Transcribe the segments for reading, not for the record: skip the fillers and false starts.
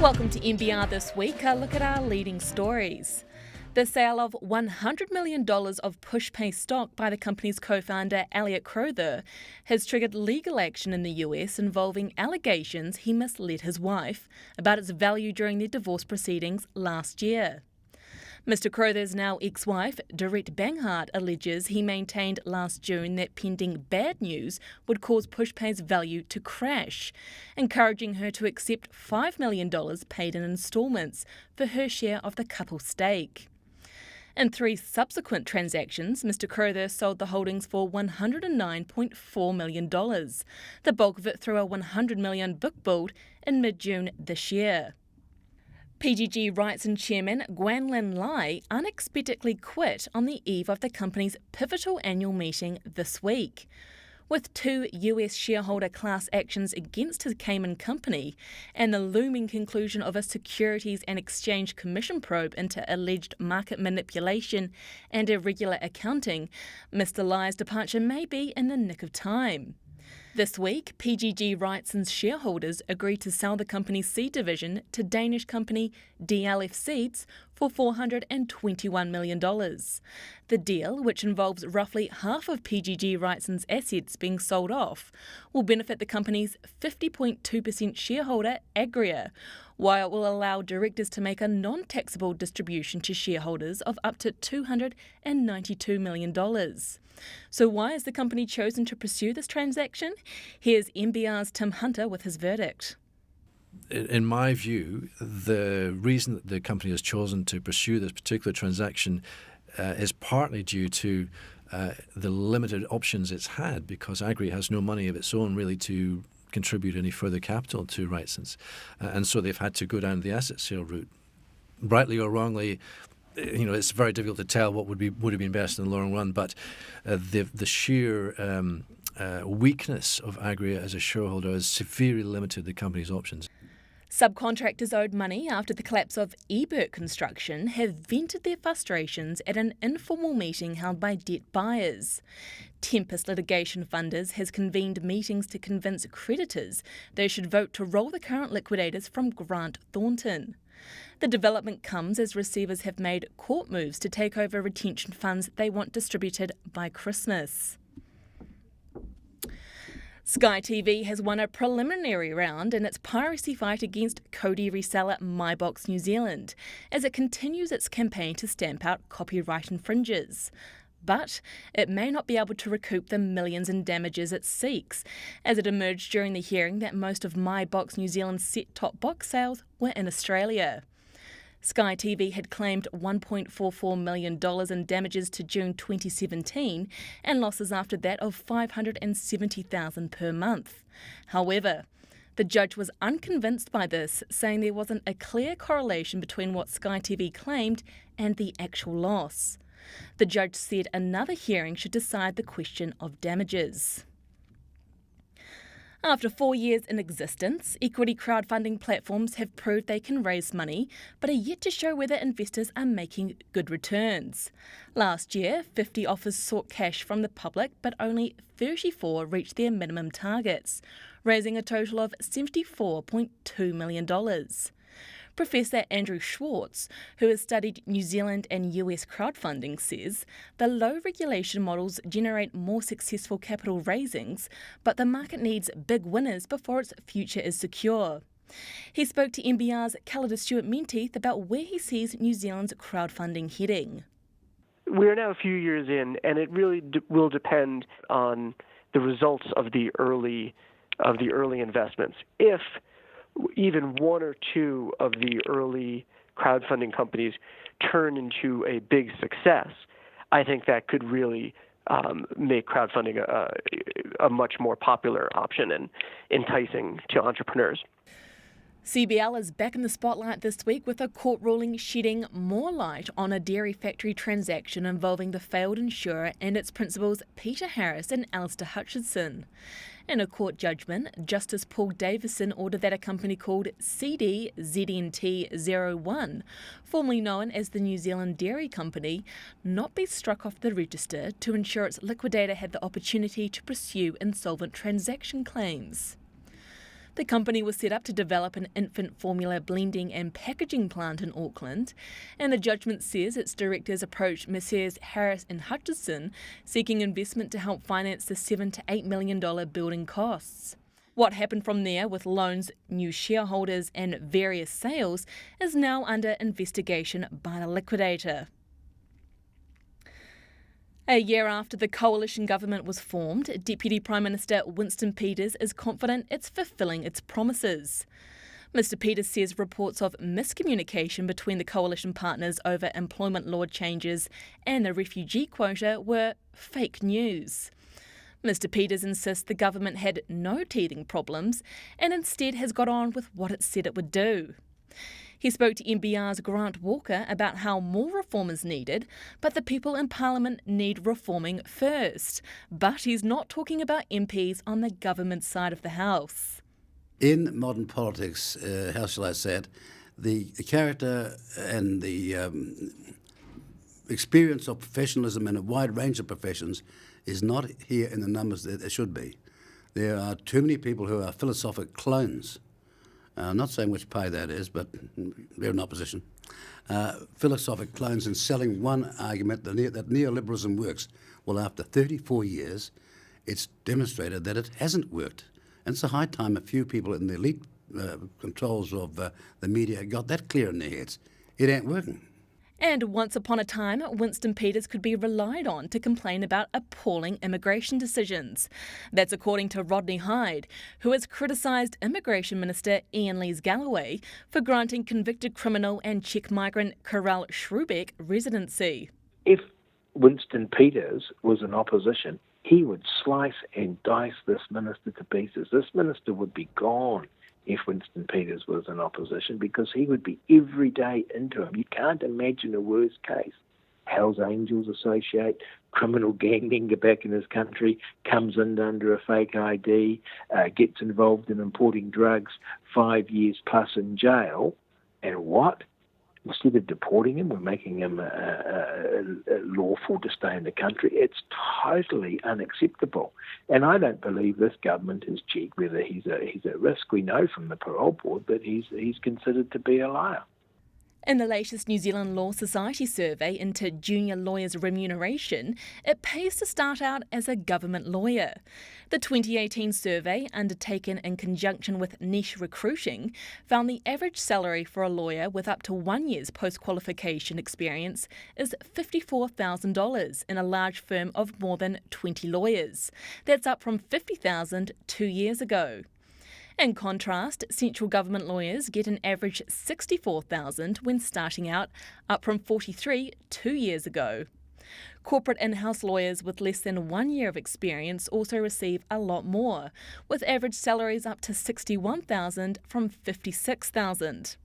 Welcome to NBR This Week, a look at our leading stories. The sale of $100 million of Pushpay stock by the company's co-founder Elliot Crowther has triggered legal action in the US involving allegations he misled his wife about its value during their divorce proceedings last year. Mr. Crowther's now ex-wife, Dorette Banghart, alleges he maintained last June that pending bad news would cause Pushpay's value to crash, encouraging her to accept $5 million paid in instalments for her share of the couple's stake. In 3 subsequent transactions, Mr. Crowther sold the holdings for $109.4 million, the bulk of it through a $100 million book build in mid-June this year. PGG Wrightson chairman Guanlin Lai unexpectedly quit on the eve of the company's pivotal annual meeting this week. With 2 US shareholder class actions against his Cayman company and the looming conclusion of a Securities and Exchange Commission probe into alleged market manipulation and irregular accounting, Mr. Lai's departure may be in the nick of time. This week, PGG Wrightson's shareholders agreed to sell the company's seed division to Danish company DLF Seeds for $421 million. The deal, which involves roughly half of PGG Wrightson's assets being sold off, will benefit the company's 50.2% shareholder, Agria, while it will allow directors to make a non-taxable distribution to shareholders of up to $292 million. So why has the company chosen to pursue this transaction? Here's NBR's Tim Hunter with his verdict. In my view, the reason that the company has chosen to pursue this particular transaction is partly due to the limited options it's had, because Agri has no money of its own really to contribute any further capital to Wrightson's. And so they've had to go down the asset sale route. Rightly or wrongly, it's very difficult to tell what would have been best in the long run, but the sheer weakness of Agri as a shareholder has severely limited the company's options. Subcontractors owed money after the collapse of Ebert construction have vented their frustrations at an informal meeting held by debt buyers. Tempest Litigation Funders has convened meetings to convince creditors they should vote to roll the current liquidators from Grant Thornton. The development comes as receivers have made court moves to take over retention funds they want distributed by Christmas. Sky TV has won a preliminary round in its piracy fight against Kodi reseller MyBox New Zealand, as it continues its campaign to stamp out copyright infringers. But it may not be able to recoup the millions in damages it seeks, as it emerged during the hearing that most of MyBox New Zealand's set-top box sales were in Australia. Sky TV had claimed $1.44 million in damages to June 2017 and losses after that of $570,000 per month. However, the judge was unconvinced by this, saying there wasn't a clear correlation between what Sky TV claimed and the actual loss. The judge said another hearing should decide the question of damages. After 4 years in existence, equity crowdfunding platforms have proved they can raise money, but are yet to show whether investors are making good returns. Last year, 50 offers sought cash from the public, but only 34 reached their minimum targets, raising a total of $74.2 million. Professor Andrew Schwartz, who has studied New Zealand and US crowdfunding, says the low regulation models generate more successful capital raisings, but the market needs big winners before its future is secure. He spoke to NBR's Callida Stewart-Menteith about where he sees New Zealand's crowdfunding heading. We're now a few years in, and it really will depend on the results of the early investments. If even 1 or 2 of the early crowdfunding companies turn into a big success, I think that could really make crowdfunding a much more popular option and enticing to entrepreneurs. CBL is back in the spotlight this week with a court ruling shedding more light on a dairy factory transaction involving the failed insurer and its principals Peter Harris and Alistair Hutchinson. In a court judgment, Justice Paul Davison ordered that a company called CDZNT01, formerly known as the New Zealand Dairy Company, not be struck off the register to ensure its liquidator had the opportunity to pursue insolvent transaction claims. The company was set up to develop an infant formula blending and packaging plant in Auckland, and the judgment says its directors approached Messrs Harris and Hutchison seeking investment to help finance the $7 to $8 million building costs. What happened from there with loans, new shareholders and various sales is now under investigation by the liquidator. A year after the coalition government was formed, Deputy Prime Minister Winston Peters is confident it's fulfilling its promises. Mr Peters says reports of miscommunication between the coalition partners over employment law changes and the refugee quota were fake news. Mr Peters insists the government had no teething problems and instead has got on with what it said it would do. He spoke to NBR's Grant Walker about how more reform is needed, but the people in Parliament need reforming first. But he's not talking about MPs on the government side of the House. In modern politics, how shall I say it, the character and the experience of professionalism in a wide range of professions is not here in the numbers that it should be. There are too many people who are philosophic clones. I'm not saying which pay that is, but they're in opposition. Philosophic clones in selling one argument that neoliberalism works. Well, after 34 years, it's demonstrated that it hasn't worked. And it's a high time a few people in the elite controls of the media got that clear in their heads. It ain't working. And once upon a time, Winston Peters could be relied on to complain about appalling immigration decisions. That's according to Rodney Hyde, who has criticised Immigration Minister Ian Lees-Galloway for granting convicted criminal and Czech migrant Karel Schrubeck residency. If Winston Peters was in opposition, he would slice and dice this minister to pieces. This minister would be gone if Winston Peters was in opposition, because he would be every day into him. You can't imagine a worse case. Hell's Angels associate, criminal gang member back in his country, comes in under a fake ID, gets involved in importing drugs, 5 years plus in jail, and what? Instead of deporting him, we're making him lawful to stay in the country. It's totally unacceptable. And I don't believe this government has checked whether he's at risk. We know from the parole board that he's considered to be a liar. In the latest New Zealand Law Society survey into junior lawyers' remuneration, it pays to start out as a government lawyer. The 2018 survey, undertaken in conjunction with Niche Recruiting, found the average salary for a lawyer with up to 1 year's post-qualification experience is $54,000 in a large firm of more than 20 lawyers. That's up from $50,000 2 years ago. In contrast, central government lawyers get an average $64,000 when starting out, up from $43,000 2 years ago. Corporate in-house lawyers with less than 1 year of experience also receive a lot more, with average salaries up to $61,000 from $56,000.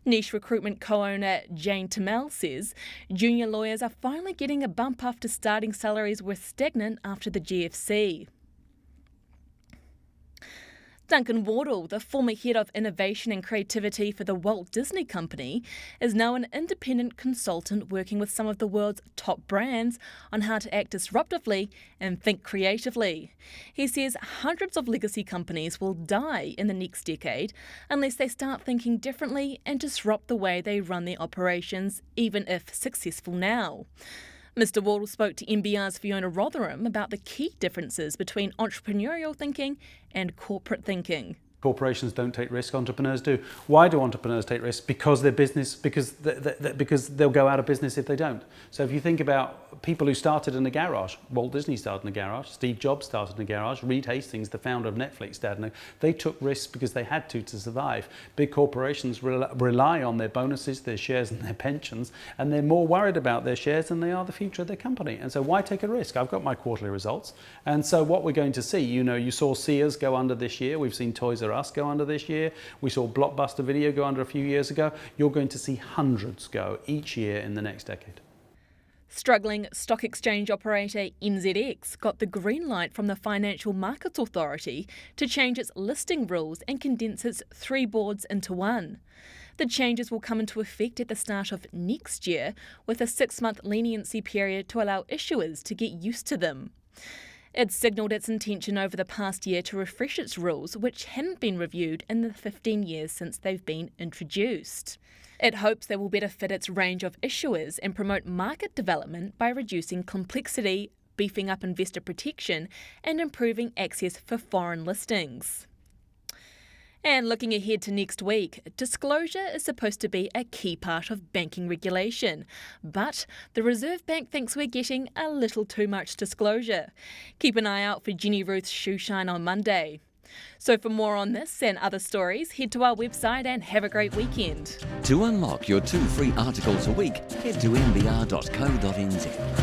Niche Recruitment co-owner Jane Tamel says junior lawyers are finally getting a bump after starting salaries were stagnant after the GFC. Duncan Wardle, the former head of innovation and creativity for the Walt Disney Company, is now an independent consultant working with some of the world's top brands on how to act disruptively and think creatively. He says hundreds of legacy companies will die in the next decade unless they start thinking differently and disrupt the way they run their operations, even if successful now. Mr Wardle spoke to NBR's Fiona Rotherham about the key differences between entrepreneurial thinking and corporate thinking. Corporations don't take risk, entrepreneurs do. Why do entrepreneurs take risks? Because they're business, because they'll go out of business if they don't. So if you think about people who started in a garage, Walt Disney started in a garage, Steve Jobs started in a garage, Reed Hastings, the founder of Netflix, they took risks because they had to survive. Big corporations rely on their bonuses, their shares and their pensions, and they're more worried about their shares than they are the future of their company. And so why take a risk? I've got my quarterly results. And so what we're going to see, you saw Sears go under this year, we've seen Toys R Us go under this year, we saw Blockbuster Video go under a few years ago. You're going to see hundreds go each year in the next decade. Struggling stock exchange operator NZX got the green light from the Financial Markets Authority to change its listing rules and condense its 3 boards into one. The changes will come into effect at the start of next year, with a 6-month leniency period to allow issuers to get used to them. It signalled its intention over the past year to refresh its rules, which hadn't been reviewed in the 15 years since they've been introduced. It hopes they will better fit its range of issuers and promote market development by reducing complexity, beefing up investor protection, and improving access for foreign listings. And looking ahead to next week, disclosure is supposed to be a key part of banking regulation, but the Reserve Bank thinks we're getting a little too much disclosure. Keep an eye out for Jenny Ruth's shoe shine on Monday. So for more on this and other stories, head to our website and have a great weekend. To unlock your 2 free articles a week, head to nbr.co.nz.